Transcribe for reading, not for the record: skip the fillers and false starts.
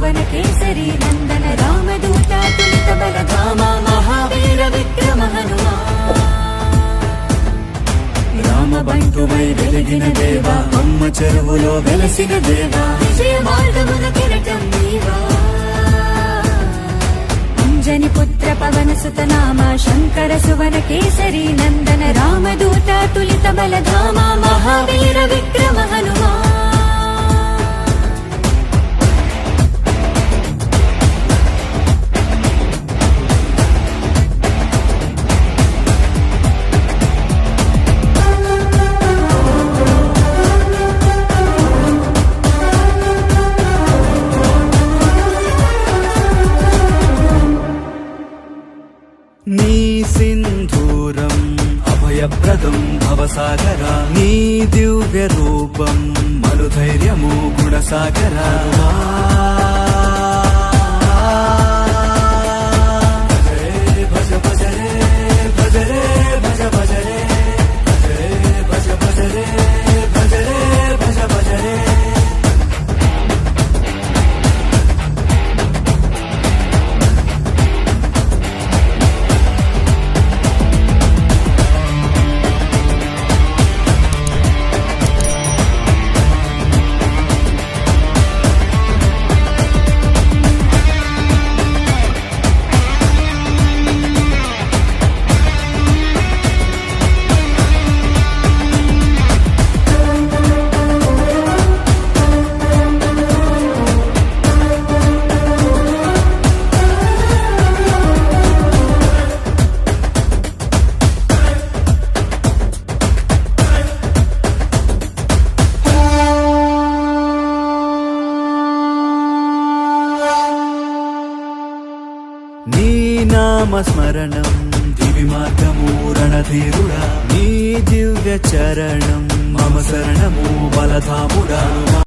సువన కేసరి నందన రామదూత తులిత బలధామ మహావీర విక్రమ హనుమా రామబంటువై వెలిగిన దేవా అమ్మ చెరువులో వెలసిన దేవా విజయ మార్గమున కిరటం నీవా అంజని పుత్ర పవన సుత నామ శంకర సువన కేసరి నందన రామదూత తులిత బలధామ మహావీర విక్రమ హనుమా నీ సింధూరం అభయప్రదం భవసాగరా నీ దివ్య రూపం మనుధైర్యము గుణసాగరా భజ భజ రే భజ రే భజ భజ రే భజ భజ రే భజ రే భజ భజ రే నీ నామస్మరణం దివి మార్గము రణధీరుడా నీ దివ్య చరణం మమ శరణము బలధాముడా